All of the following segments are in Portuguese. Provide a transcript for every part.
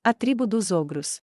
A tribo dos ogros.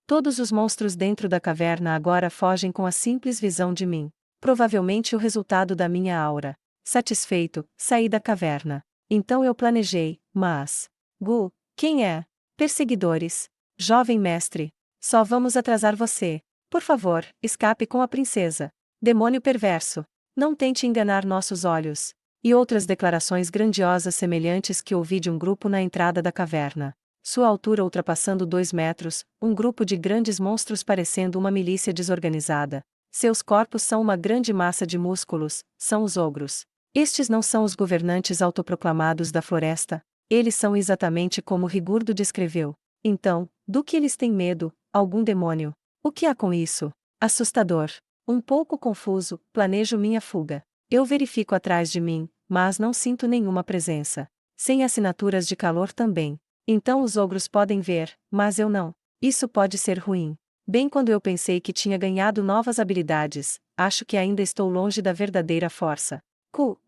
Todos os monstros dentro da caverna agora fogem com a simples visão de mim. Provavelmente o resultado da minha aura. Satisfeito, saí da caverna. Então eu planejei, mas... Gu, quem é? Perseguidores. Jovem mestre. Só vamos atrasar você. Por favor, escape com a princesa. Demônio perverso. Não tente enganar nossos olhos. E outras declarações grandiosas semelhantes que ouvi de um grupo na entrada da caverna. Sua altura ultrapassando 2 metros, um grupo de grandes monstros parecendo uma milícia desorganizada. Seus corpos são uma grande massa de músculos, são os ogros. Estes não são os governantes autoproclamados da floresta, eles são exatamente como Rigurdo descreveu. Então, do que eles têm medo? Algum demônio? O que há com isso? Assustador. Um pouco confuso, planejo minha fuga. Eu verifico atrás de mim, mas não sinto nenhuma presença. Sem assinaturas de calor também. Então os ogros podem ver, mas eu não. Isso pode ser ruim. Bem quando eu pensei que tinha ganhado novas habilidades, acho que ainda estou longe da verdadeira força.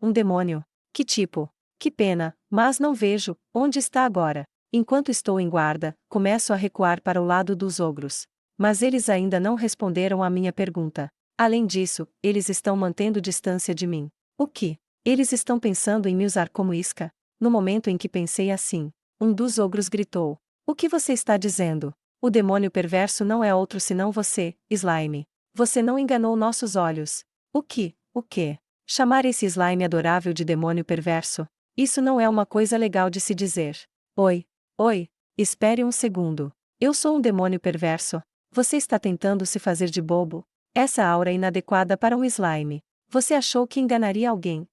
Um demônio. Que tipo? Que pena, mas não vejo, onde está agora? Enquanto estou em guarda, começo a recuar para o lado dos ogros. Mas eles ainda não responderam à minha pergunta. Além disso, eles estão mantendo distância de mim. O que? Eles estão pensando em me usar como isca? No momento em que pensei assim, um dos ogros gritou. O que você está dizendo? O demônio perverso não é outro senão você, Slime. Você não enganou nossos olhos. O que? O quê? Chamar esse slime adorável de demônio perverso? Isso não é uma coisa legal de se dizer. Oi. Oi. Espere um segundo. Eu sou um demônio perverso. Você está tentando se fazer de bobo? Essa aura é inadequada para um slime. Você achou que enganaria alguém?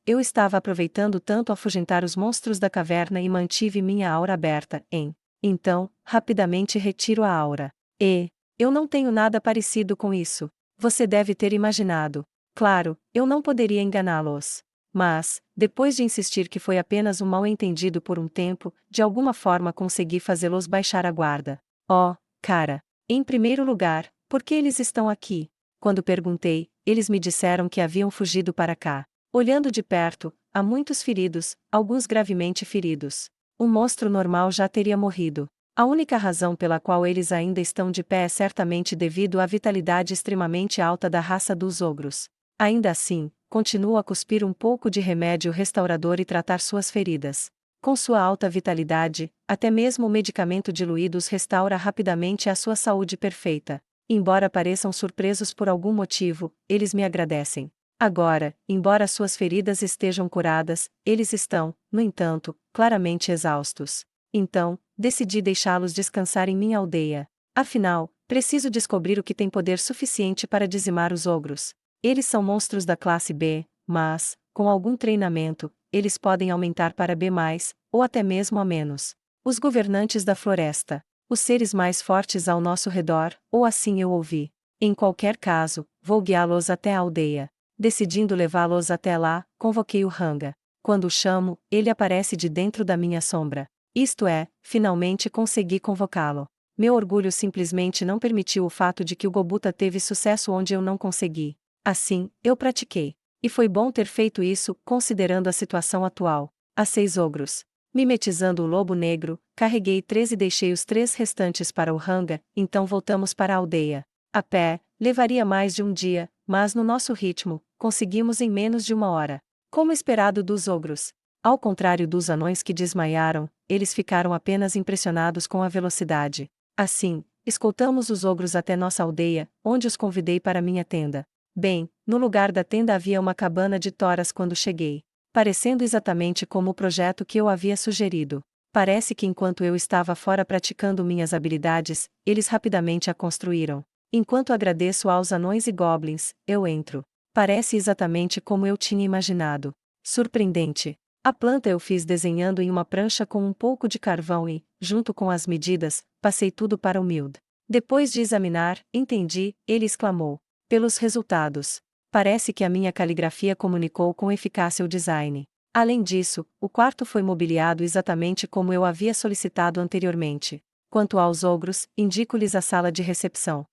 Eu estava aproveitando tanto afugentar os monstros da caverna e mantive minha aura aberta, Então, rapidamente retiro a aura. Eu não tenho nada parecido com isso. Você deve ter imaginado. Claro, eu não poderia enganá-los. Mas, depois de insistir que foi apenas um mal-entendido por um tempo, de alguma forma consegui fazê-los baixar a guarda. Cara. Em primeiro lugar, por que eles estão aqui? Quando perguntei, eles me disseram que haviam fugido para cá. Olhando de perto, há muitos feridos, alguns gravemente feridos. Um monstro normal já teria morrido. A única razão pela qual eles ainda estão de pé é certamente devido à vitalidade extremamente alta da raça dos ogros. Ainda assim, continuo a cuspir um pouco de remédio restaurador e tratar suas feridas. Com sua alta vitalidade, até mesmo o medicamento diluído os restaura rapidamente a sua saúde perfeita. Embora pareçam surpresos por algum motivo, eles me agradecem. Agora, embora suas feridas estejam curadas, eles estão, no entanto, claramente exaustos. Então, decidi deixá-los descansar em minha aldeia. Afinal, preciso descobrir o que tem poder suficiente para dizimar os ogros. Eles são monstros da classe B, mas, com algum treinamento, eles podem aumentar para B+, ou até mesmo a menos. Os governantes da floresta. Os seres mais fortes ao nosso redor, ou assim eu ouvi. Em qualquer caso, vou guiá-los até a aldeia. Decidindo levá-los até lá, convoquei o Ranga. Quando o chamo, ele aparece de dentro da minha sombra. Isto é, finalmente consegui convocá-lo. Meu orgulho simplesmente não permitiu o fato de que o Gobuta teve sucesso onde eu não consegui. Assim, eu pratiquei. E foi bom ter feito isso, considerando a situação atual. Há 6 ogros. Mimetizando o lobo negro, carreguei 3 e deixei os 3 restantes para o Ranga, então voltamos para a aldeia. A pé, levaria mais de um dia, mas no nosso ritmo, conseguimos em menos de 1 hora. Como esperado dos ogros. Ao contrário dos anões que desmaiaram, eles ficaram apenas impressionados com a velocidade. Assim, escoltamos os ogros até nossa aldeia, onde os convidei para minha tenda. Bem, no lugar da tenda havia uma cabana de toras quando cheguei. Parecendo exatamente como o projeto que eu havia sugerido. Parece que enquanto eu estava fora praticando minhas habilidades, eles rapidamente a construíram. Enquanto agradeço aos anões e goblins, eu entro. Parece exatamente como eu tinha imaginado. Surpreendente. A planta eu fiz desenhando em uma prancha com um pouco de carvão e, junto com as medidas, passei tudo para o Mild. Depois de examinar, entendi, ele exclamou. Pelos resultados. Parece que a minha caligrafia comunicou com eficácia o design. Além disso, o quarto foi mobiliado exatamente como eu havia solicitado anteriormente. Quanto aos ogros, indico-lhes a sala de recepção.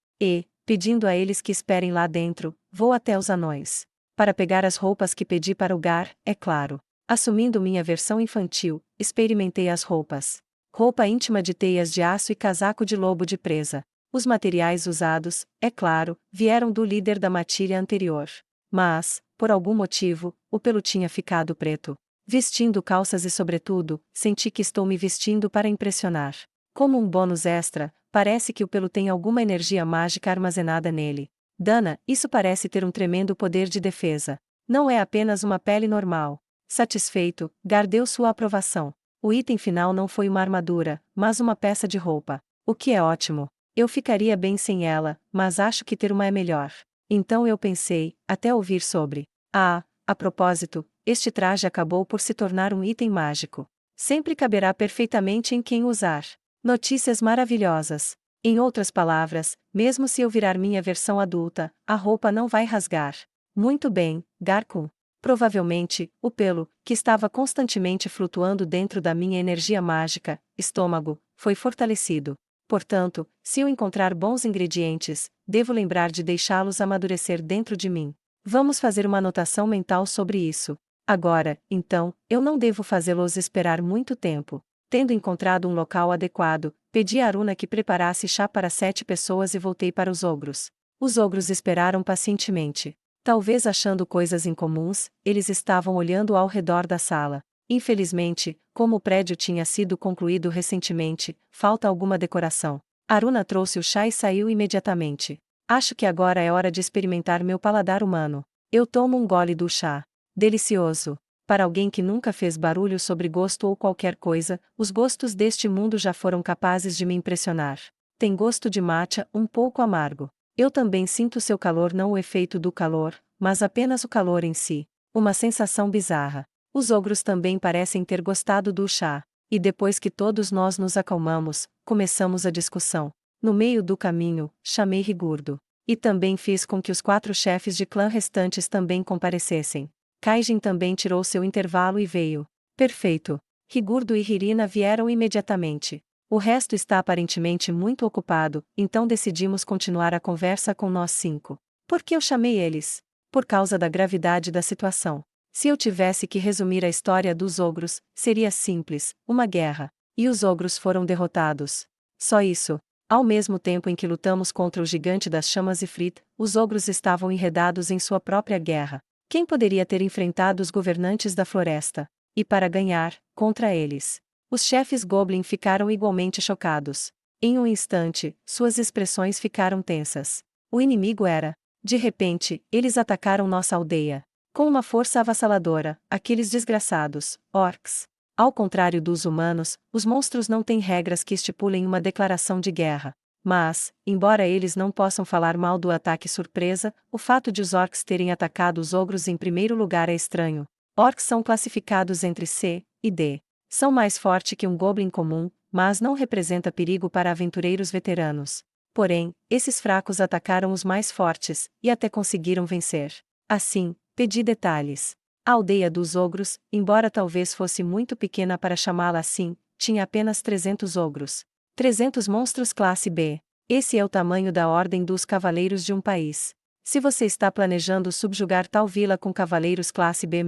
Pedindo a eles que esperem lá dentro, vou até os anões. Para pegar as roupas que pedi para o Gar, é claro. Assumindo minha versão infantil, experimentei as roupas. roupa íntima de teias de aço e casaco de lobo de presa. Os materiais usados, é claro, vieram do líder da matilha anterior. Mas, por algum motivo, o pelo tinha ficado preto. Vestindo calças e sobretudo, senti que estou me vestindo para impressionar. Como um bônus extra, parece que o pelo tem alguma energia mágica armazenada nele. Dana, isso parece ter um tremendo poder de defesa. Não é apenas uma pele normal. Satisfeito, Gar deu sua aprovação. O item final não foi uma armadura, mas uma peça de roupa. O que é ótimo. Eu ficaria bem sem ela, mas acho que ter uma é melhor. Então eu pensei, até ouvir sobre. A propósito, este traje acabou por se tornar um item mágico. Sempre caberá perfeitamente em quem usar. Notícias maravilhosas. Em outras palavras, mesmo se eu virar minha versão adulta, a roupa não vai rasgar. Muito bem, Garkun. Provavelmente, o pelo, que estava constantemente flutuando dentro da minha energia mágica, estômago, foi fortalecido. Portanto, se eu encontrar bons ingredientes, devo lembrar de deixá-los amadurecer dentro de mim. Vamos fazer uma anotação mental sobre isso. Agora, então, eu não devo fazê-los esperar muito tempo. Tendo encontrado um local adequado, pedi a Aruna que preparasse chá para 7 pessoas e voltei para os ogros. Os ogros esperaram pacientemente. Talvez achando coisas incomuns, eles estavam olhando ao redor da sala. Infelizmente, como o prédio tinha sido concluído recentemente, falta alguma decoração. Aruna trouxe o chá e saiu imediatamente. Acho que agora é hora de experimentar meu paladar humano. Eu tomo um gole do chá. Delicioso. Para alguém que nunca fez barulho sobre gosto ou qualquer coisa, os gostos deste mundo já foram capazes de me impressionar. Tem gosto de matcha, um pouco amargo. Eu também sinto seu calor, não o efeito do calor, mas apenas o calor em si. Uma sensação bizarra. Os ogros também parecem ter gostado do chá. E depois que todos nós nos acalmamos, começamos a discussão. No meio do caminho, chamei Rigurdo. E também fiz com que os 4 chefes de clã restantes também comparecessem. Kaijin também tirou seu intervalo e veio. Perfeito. Rigurdo e Hirina vieram imediatamente. O resto está aparentemente muito ocupado, então decidimos continuar a conversa com nós 5. Por que eu chamei eles? Por causa da gravidade da situação. Se eu tivesse que resumir a história dos ogros, seria simples: uma guerra. E os ogros foram derrotados. Só isso. Ao mesmo tempo em que lutamos contra o gigante das chamas Ifrit, os ogros estavam enredados em sua própria guerra. Quem poderia ter enfrentado os governantes da floresta? E para ganhar, contra eles. Os chefes Goblin ficaram igualmente chocados. Em um instante, suas expressões ficaram tensas. O inimigo era. De repente, eles atacaram nossa aldeia. Com uma força avassaladora, aqueles desgraçados, orcs. Ao contrário dos humanos, os monstros não têm regras que estipulem uma declaração de guerra. Mas, embora eles não possam falar mal do ataque surpresa, o fato de os orcs terem atacado os ogros em primeiro lugar é estranho. Orcs são classificados entre C e D. São mais fortes que um goblin comum, mas não representa perigo para aventureiros veteranos. Porém, esses fracos atacaram os mais fortes, e até conseguiram vencer. Assim, pedi detalhes. A aldeia dos ogros, embora talvez fosse muito pequena para chamá-la assim, tinha apenas 300 ogros. 300 monstros classe B. Esse é o tamanho da ordem dos cavaleiros de um país. Se você está planejando subjugar tal vila com cavaleiros classe B-,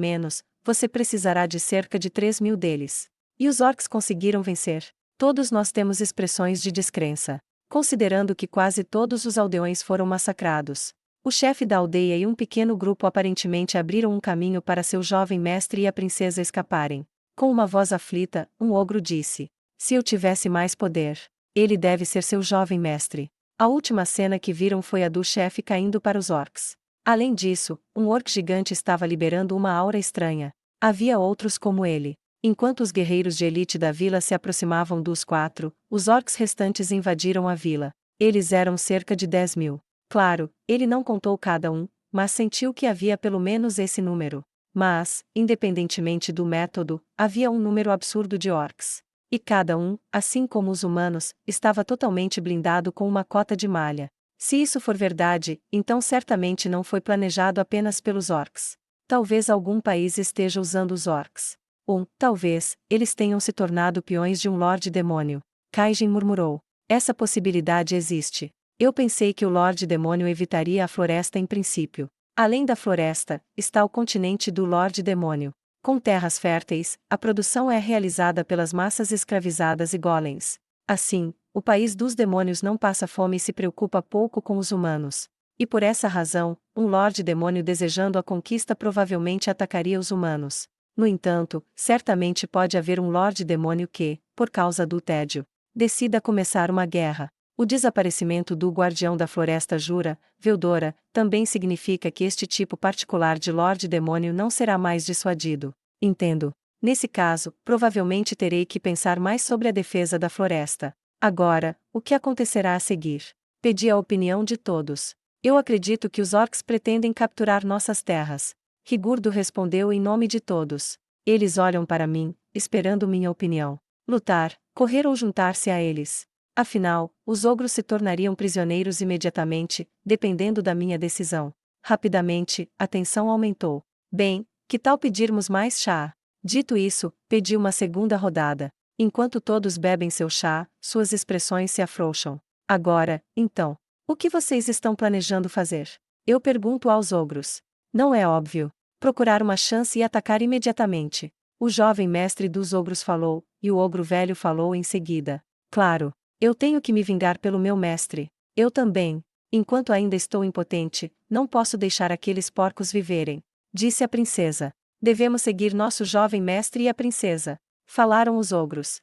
você precisará de cerca de 3.000 deles. E os orcs conseguiram vencer. Todos nós temos expressões de descrença. Considerando que quase todos os aldeões foram massacrados. O chefe da aldeia e um pequeno grupo aparentemente abriram um caminho para seu jovem mestre e a princesa escaparem. Com uma voz aflita, um ogro disse: se eu tivesse mais poder, ele deve ser seu jovem mestre. A última cena que viram foi a do chefe caindo para os orcs. Além disso, um orc gigante estava liberando uma aura estranha. Havia outros como ele. Enquanto os guerreiros de elite da vila se aproximavam dos 4, os orcs restantes invadiram a vila. Eles eram cerca de 10.000. Claro, ele não contou cada um, mas sentiu que havia pelo menos esse número. Mas, independentemente do método, havia um número absurdo de orcs. E cada um, assim como os humanos, estava totalmente blindado com uma cota de malha. Se isso for verdade, então certamente não foi planejado apenas pelos orcs. Talvez algum país esteja usando os orcs. Ou, talvez, eles tenham se tornado peões de um Lorde Demônio. Kaijin murmurou. Essa possibilidade existe. Eu pensei que o Lorde Demônio evitaria a floresta em princípio. Além da floresta, está o continente do Lorde Demônio. Com terras férteis, a produção é realizada pelas massas escravizadas e golems. Assim, o país dos demônios não passa fome e se preocupa pouco com os humanos. E por essa razão, um Lorde Demônio desejando a conquista provavelmente atacaria os humanos. No entanto, certamente pode haver um Lorde Demônio que, por causa do tédio, decida começar uma guerra. O desaparecimento do Guardião da Floresta Jura, Veldora, também significa que este tipo particular de Lorde Demônio não será mais dissuadido. Entendo. Nesse caso, provavelmente terei que pensar mais sobre a defesa da floresta. Agora, o que acontecerá a seguir? Pedi a opinião de todos. Eu acredito que os orcs pretendem capturar nossas terras. Rigurdo respondeu em nome de todos. Eles olham para mim, esperando minha opinião. Lutar, correr ou juntar-se a eles. Afinal, os ogros se tornariam prisioneiros imediatamente, dependendo da minha decisão. Rapidamente, a tensão aumentou. Bem, que tal pedirmos mais chá? Dito isso, pedi uma segunda rodada. Enquanto todos bebem seu chá, suas expressões se afrouxam. Agora, então, o que vocês estão planejando fazer? Eu pergunto aos ogros. Não é óbvio. Procurar uma chance e atacar imediatamente. O jovem mestre dos ogros falou, e o ogro velho falou em seguida. Claro. Eu tenho que me vingar pelo meu mestre. Eu também. Enquanto ainda estou impotente, não posso deixar aqueles porcos viverem. Disse a princesa. Devemos seguir nosso jovem mestre e a princesa. Falaram os ogros.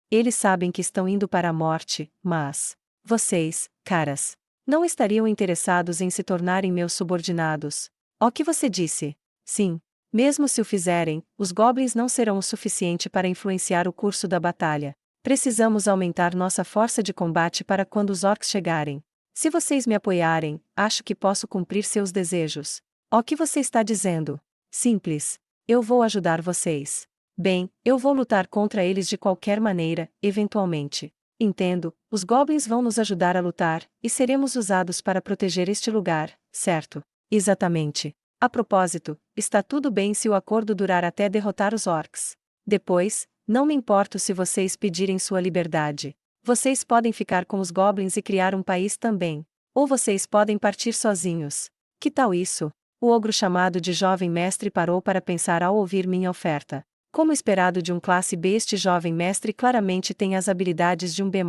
Eles sabem que estão indo para a morte, mas... Vocês, caras, não estariam interessados em se tornarem meus subordinados? O que você disse? Sim. Mesmo se o fizerem, os goblins não serão o suficiente para influenciar o curso da batalha. Precisamos aumentar nossa força de combate para quando os orcs chegarem. Se vocês me apoiarem, acho que posso cumprir seus desejos. O que você está dizendo? Simples. Eu vou ajudar vocês. Bem, eu vou lutar contra eles de qualquer maneira, eventualmente. Entendo, os goblins vão nos ajudar a lutar, e seremos usados para proteger este lugar, certo? Exatamente. A propósito, está tudo bem se o acordo durar até derrotar os orcs. Depois, não me importo se vocês pedirem sua liberdade. Vocês podem ficar com os goblins e criar um país também. Ou vocês podem partir sozinhos. Que tal isso? O ogro chamado de jovem mestre parou para pensar ao ouvir minha oferta. Como esperado de um classe B, este jovem mestre claramente tem as habilidades de um B+.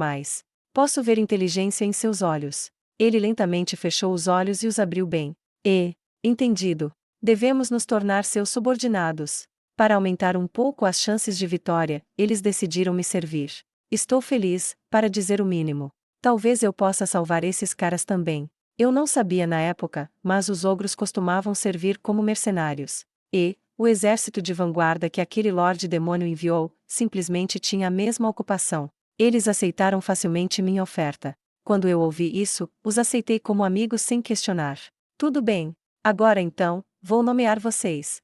Posso ver inteligência em seus olhos. Ele lentamente fechou os olhos e os abriu bem. Entendido. Devemos nos tornar seus subordinados. Para aumentar um pouco as chances de vitória, eles decidiram me servir. Estou feliz, para dizer o mínimo. Talvez eu possa salvar esses caras também. Eu não sabia na época, mas os ogros costumavam servir como mercenários. O exército de vanguarda que aquele Lorde Demônio enviou, simplesmente tinha a mesma ocupação. Eles aceitaram facilmente minha oferta. Quando eu ouvi isso, os aceitei como amigos sem questionar. Tudo bem. Agora então, vou nomear vocês.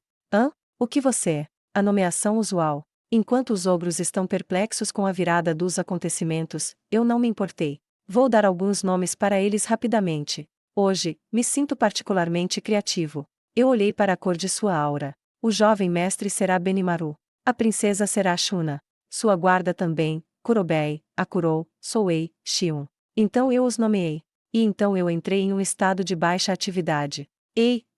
O que você? A nomeação usual. Enquanto os ogros estão perplexos com a virada dos acontecimentos, eu não me importei. Vou dar alguns nomes para eles rapidamente. Hoje, me sinto particularmente criativo. Eu olhei para a cor de sua aura. O jovem mestre será Benimaru. A princesa será Shuna. Sua guarda também, Kurobei, Akurou, Souei, Xion. Então eu os nomeei. E então eu entrei em um estado de baixa atividade.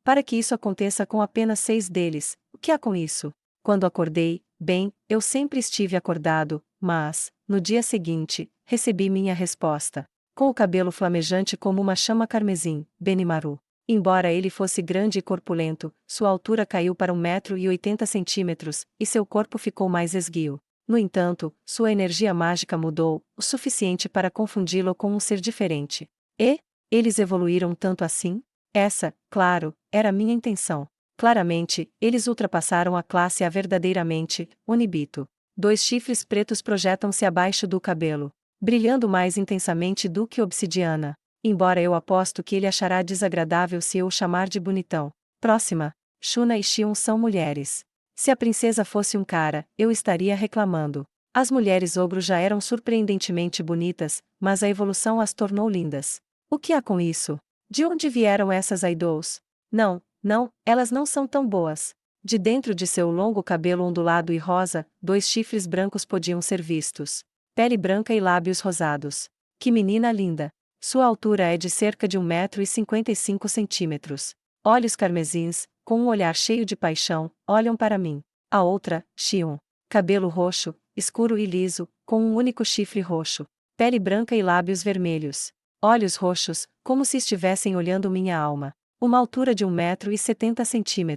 Para que isso aconteça com apenas 6 deles, o que há com isso? Quando acordei, bem, eu sempre estive acordado, mas, no dia seguinte, recebi minha resposta. Com o cabelo flamejante como uma chama carmesim, Benimaru. Embora ele fosse grande e corpulento, sua altura caiu para 1,80 m, e seu corpo ficou mais esguio. No entanto, sua energia mágica mudou, o suficiente para confundi-lo com um ser diferente. Eles evoluíram tanto assim? Essa, claro, era minha intenção. Claramente, eles ultrapassaram a classe A verdadeiramente, Onibito. 2 chifres pretos projetam-se abaixo do cabelo, brilhando mais intensamente do que obsidiana. Embora eu aposto que ele achará desagradável se eu o chamar de bonitão. Próxima. Shuna e Xion são mulheres. Se a princesa fosse um cara, eu estaria reclamando. As mulheres ogro já eram surpreendentemente bonitas, mas a evolução as tornou lindas. O que há com isso? De onde vieram essas idols? Não, elas não são tão boas. De dentro de seu longo cabelo ondulado e rosa, 2 chifres brancos podiam ser vistos. Pele branca e lábios rosados. Que menina linda! Sua altura é de cerca de 1,55 m. Olhos carmesins, com um olhar cheio de paixão, olham para mim. A outra, Xion. Cabelo roxo, escuro e liso, com um único chifre roxo. Pele branca e lábios vermelhos. Olhos roxos, como se estivessem olhando minha alma. Uma altura de 1,70 m.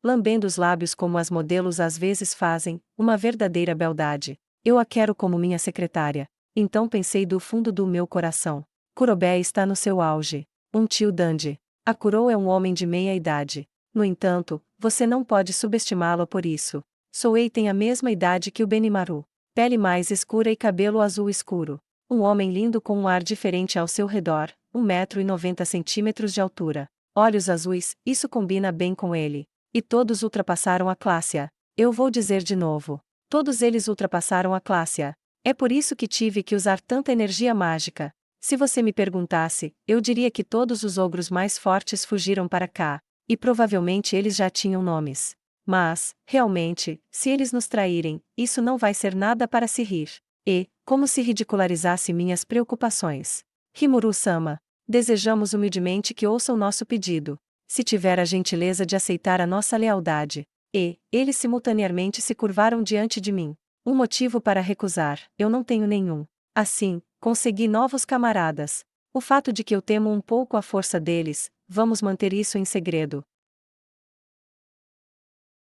Lambendo os lábios como as modelos às vezes fazem, uma verdadeira beldade. Eu a quero como minha secretária. Então pensei do fundo do meu coração. Kurobé está no seu auge. Um tio dandy. A Kuro é um homem de meia idade. No entanto, você não pode subestimá-lo por isso. Souei tem a mesma idade que o Benimaru. Pele mais escura e cabelo azul escuro. Um homem lindo com um ar diferente ao seu redor, 1,90 m de altura. Olhos azuis, isso combina bem com ele. E todos ultrapassaram a classe A. Eu vou dizer de novo. Todos eles ultrapassaram a classe A. É por isso que tive que usar tanta energia mágica. Se você me perguntasse, eu diria que todos os ogros mais fortes fugiram para cá. E provavelmente eles já tinham nomes. Mas, realmente, se eles nos traírem, isso não vai ser nada para se rir. E, como se ridicularizasse minhas preocupações. Rimuru-sama, desejamos humildemente que ouça o nosso pedido. Se tiver a gentileza de aceitar a nossa lealdade. E, eles simultaneamente se curvaram diante de mim. Um motivo para recusar, eu não tenho nenhum. Assim, consegui novos camaradas. O fato de que eu temo um pouco a força deles, vamos manter isso em segredo.